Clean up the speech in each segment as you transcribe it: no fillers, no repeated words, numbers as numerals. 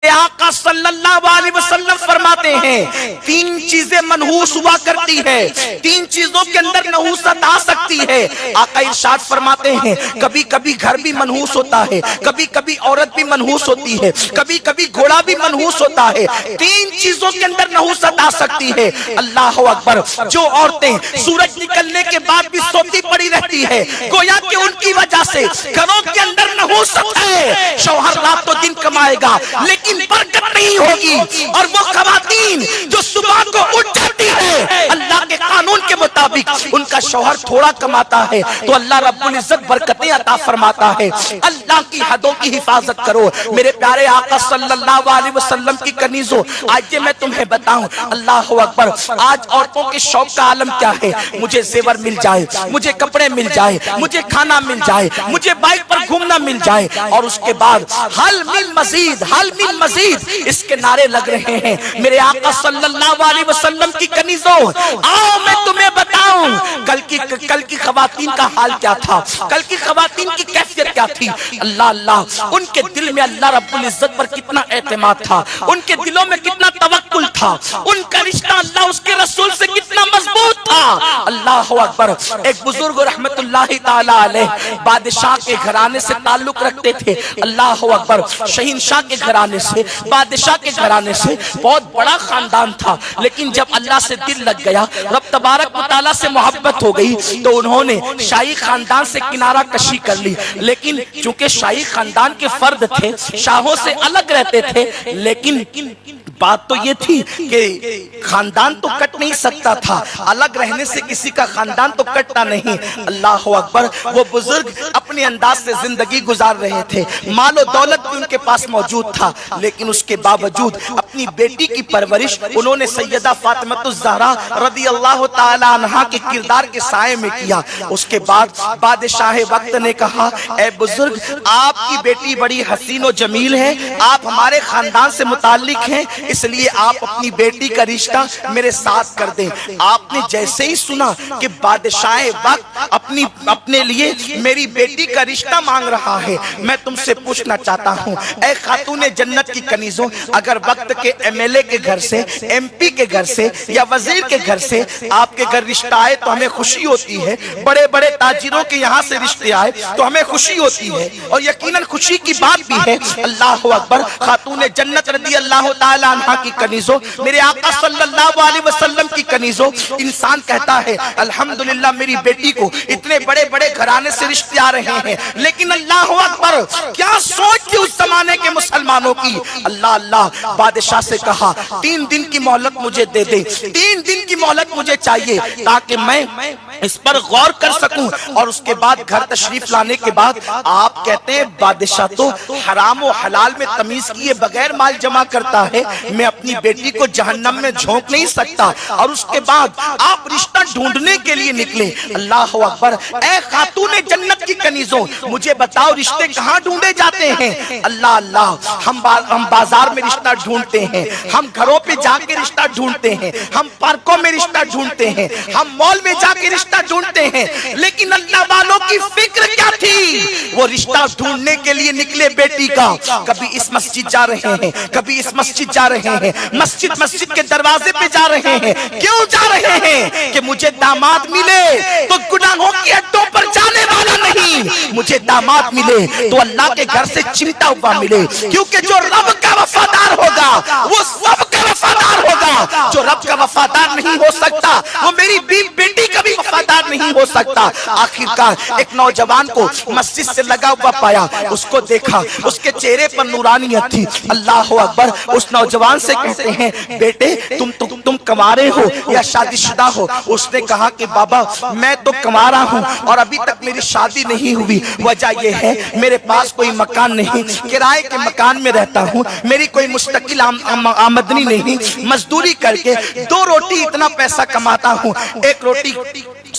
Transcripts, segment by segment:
آقا صلی اللہ علیہ وسلم فرماتے ہیں تین چیزیں منحوس ہوا کرتی ہے، تین چیزوں کے اندر نحوست آ سکتی ہے۔ آقا ارشاد فرماتے ہیں کبھی کبھی گھر بھی منحوس ہوتا ہے، کبھی کبھی عورت بھی منحوس ہوتی ہے، کبھی کبھی گھوڑا بھی منحوس ہوتا ہے۔ تین چیزوں کے اندر نحوست آ سکتی ہے۔ اللہ اکبر، جو عورتیں سورج نکلنے کے بعد بھی سوتی پڑی رہتی ہے، گویا کہ ان کی وجہ سے گھروں کے اندر نحوست ہے۔ شوہر رات تو دن کمائے گا لیکن برکت نہیں ہوگی، اور وہ خواتین جو صبح کو اٹھ جاتی ہے اللہ کے قانون کے مطابق ان کا شوہر تھوڑا کماتا ہے تو اللہ رب العزت برکتیں عطا فرماتا ہے۔ اللہ کی حدوں کی حفاظت کرو میرے پیارے آقا صلی اللہ علیہ وسلم کی کنیزوں۔ آج میں تمہیں بتاؤں، اللہ اکبر، آج عورتوں کے شوق کا عالم کیا ہے؟ مجھے زیور مل جائے، مجھے کپڑے مل جائے، مجھے کھانا مل جائے، مجھے بائک پر گھومنا مل جائے، اور اس کے بعد حل من مزید، حل من مزید، اس کے نعرے لگ رہے ہیں۔ میرے آقا صلی اللہ علیہ وسلم کی کنیزوں، آؤ میں تمہیں بتاؤں کل کی خواتین کا حال کیا تھا، کل کی خواتین کی کیفیت کیا تھی۔ اللہ اللہ، ان کے دل میں اللہ رب العزت پر کتنا اعتماد تھا، ان کے دلوں میں کتنا توکل تھا، ان کا رشتہ اللہ اس کے رسول سے کتنا مضبوط تھا۔ اللہ اکبر، ایک بزرگ رحمت اللہ تعالی علیہ بادشاہ کے گھرانے سے تعلق رکھتے تھے۔ اللہ اکبر، شہنشاہ کے گھرانے سے، بادشاہ کے گھرانے سے، بہت بڑا خاندان تھا، لیکن جب اللہ سے دل لگ گیا، رب تبارک و تعالیٰ سے محبت ہو گئی تو انہوں نے شاہی خاندان سے کنارہ کشی کر لی۔ لیکن چونکہ شاہی خاندان کے فرد تھے، شاہوں سے الگ رہتے تھے، لیکن بات تو یہ تھی کہ خاندان تو کٹ نہیں سکتا تھا، الگ رہنے سے کسی کا خاندان تو کٹتا نہیں۔ اللہ اکبر، وہ بزرگ اپنے انداز سے زندگی گزار رہے تھے، مال و دولت بھی ان کے پاس موجود تھا، لیکن اس کے باوجود اپنی بیٹی کی پرورش انہوں نے سیدہ فاطمہ الزہرا رضی اللہ تعالی عنہا کے کردار کے سائے میں کیا۔ اس کے بعد بادشاہ وقت نے کہا، اے بزرگ، آپ کی بیٹی بڑی حسین و جمیل ہے، آپ ہمارے خاندان سے متعلق ہیں، اس لیے آپ اپنی بیٹی کا رشتہ میرے ساتھ کر دیں۔ آپ نے جیسے ہی سنا کہ بادشاہ وقت اپنے لیے میری بیٹی کا رشتہ مانگ رہا ہے، میں تم سے پوچھنا چاہتا ہوں، اے خاتون جنت کی کنیزوں، اگر وقت کے ایم ایل اے کے گھر سے، ایم پی کے گھر سے یا وزیر کے گھر سے آپ کے گھر رشتہ آئے تو ہمیں خوشی ہوتی ہے، بڑے بڑے تاجروں کے یہاں سے رشتے آئے تو ہمیں خوشی ہوتی ہے، اور یقیناً خوشی کی بات بھی ہے۔ اللہ اکبر، خاتون جنت رضی اللہ تعالی عنہ کی کنیزوں، میرے آقا صلی اللہ علیہ وسلم کی کنیزوں، انسان کہتا ہے الحمدللہ میری بیٹی کو اتنے بڑے بڑے گھرانے سے رشتے آ رہے ہیں، لیکن اللہ اکبر، کیا سوچ تھی اس زمانے کے مسلمانوں کی۔ اللہ اللہ، بادشاہ سے کہا 3 دن کی مہلت مجھے دے دے، 3 دن کی مہلت مجھے چاہیے تاکہ میں اس پر غور کر سکوں، اور اس کے بعد گھر تشریف لانے کے بعد آپ کہتے ہیں بادشاہ تو حرام و حلال میں تمیز کیے بغیر مال جمع کرتا ہے، میں اپنی بیٹی کو جہنم میں جھونک نہیں سکتا۔ اور اس کے بعد آپ رشتہ ڈھونڈنے کے لیے نکلے۔ اللہ اکبر، اے خاتون جنت کی کنیزوں، مجھے بتاؤ رشتے کہاں ڈھونڈے جاتے ہیں؟ اللہ اللہ، ہم بازار میں رشتہ ڈھونڈتے ہیں، ہم گھروں پہ جا کے رشتہ ڈھونڈتے ہیں، ہم پارکوں میں رشتہ ڈھونڈتے ہیں، ہم مال میں جا کے رشتہ ڈھونڈتے ہیں، لیکن اللہ والوں کی فکر کیا تھی؟ وہ رشتہ ڈھونڈنے کے لیے نکلے بیٹی کا، کبھی اس مسجد جا رہے ہیں، کبھی اس مسجد جا رہے ہیں، مسجد کے دروازے پہ جا رہے ہیں۔ کیوں جا رہے ہیں؟ کہ مجھے داماد ملے تو گناہوں کی اڈوں پر جانے والا نہیں، مجھے داماد ملے تو اللہ کے گھر سے چمٹا ہوا ملے، کیونکہ جو رب کا وفادار ہوگا وہ سب کا وفادار ہوگا، جو رب کا وفادار نہیں ہو سکتا وہ میری بیٹی کا بھی وفادار نہیں ہو سکتا۔ آخرکار ایک نوجوان کو مسجد سے لگا ہوا پایا، اس کو دیکھا، اس کے چہرے پر نورانیت تھی۔ اللہ اکبر، اس نوجوان سے کہتے ہیں بیٹے تم کنوارے ہو یا شادی شدہ ہو؟ اس نے کہا کہ بابا میں تو کنوارا ہوں اور ابھی تک میری شادی نہیں ہوئی، وجہ یہ ہے میرے پاس کوئی مکان نہیں، کرائے کے مکان میں رہتا ہوں، میری کوئی مستقل آمدنی نہیں، مزدوری کر کے 2 روٹی اتنا پیسہ کماتا ہوں، 1 روٹی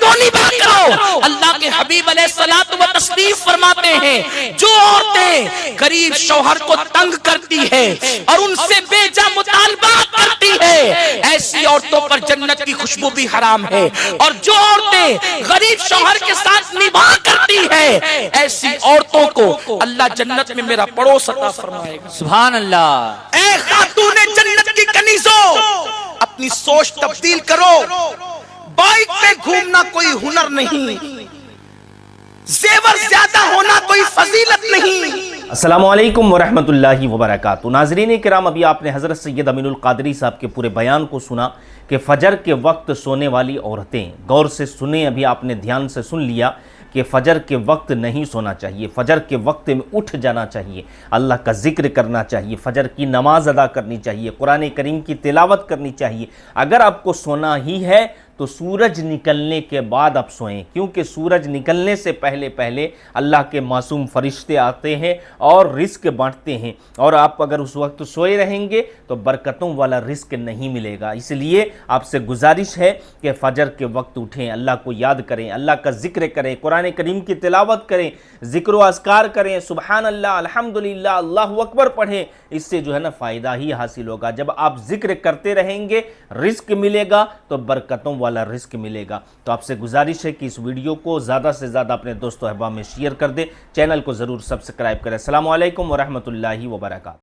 تو نباہ کرو. اللہ کے حبیب علیہ الصلوۃ والتسلیم فرماتے ہیں جو عورتیں غریب شوہر کو تنگ کرتی ہے اور ان سے بے جا مطالبات کرتی ہے, ایسی عورتوں پر جنت کی خوشبو بھی حرام ہے. اور جو عورتیں غریب شوہر کے ساتھ نباہ کرتی ہے, ایسی عورتوں کو اللہ جنت میں میرا پڑوس عطا فرمائے گا. سبحان اللہ. اے خاتون جنت کی کنیزوں, اپنی سوچ تبدیل کرو. بائک پہ گھومنا کوئی ہنر نہیں, زیور زیادہ ہونا کوئی فضیلت نہیں. السلام علیکم ورحمۃ اللہ وبرکاتہ. ناظرین کرام, ابھی آپ نے حضرت سید امین القادری صاحب کے پورے بیان کو سنا کہ فجر کے وقت سونے والی عورتیں, غور سے سنیں, ابھی آپ نے دھیان سے سن لیا کہ فجر کے وقت نہیں سونا چاہیے, فجر کے وقت میں اٹھ جانا چاہیے, اللہ کا ذکر کرنا چاہیے, فجر کی نماز ادا کرنی چاہیے, قرآن کریم کی تلاوت کرنی چاہیے. اگر آپ کو سونا ہی ہے تو سورج نکلنے کے بعد آپ سوئیں, کیونکہ سورج نکلنے سے پہلے اللہ کے معصوم فرشتے آتے ہیں اور رزق بانٹتے ہیں, اور آپ اگر اس وقت سوئے رہیں گے تو برکتوں والا رزق نہیں ملے گا. اس لیے آپ سے گزارش ہے کہ فجر کے وقت اٹھیں, اللہ کو یاد کریں, اللہ کا ذکر کریں, قرآن کریم کی تلاوت کریں, ذکر و اذکار کریں, سبحان اللہ, الحمدللہ, اللہ اکبر پڑھیں. اس سے جو ہے نا فائدہ ہی حاصل ہوگا. جب آپ ذکر کرتے رہیں گے رزق ملے گا تو برکتوں والا رزق ملے گا. تو آپ سے گزارش ہے کہ اس ویڈیو کو زیادہ سے زیادہ اپنے دوست و احباب میں شیئر کر دیں, چینل کو ضرور سبسکرائب کریں. السلام علیکم ورحمۃ اللہ وبرکاتہ.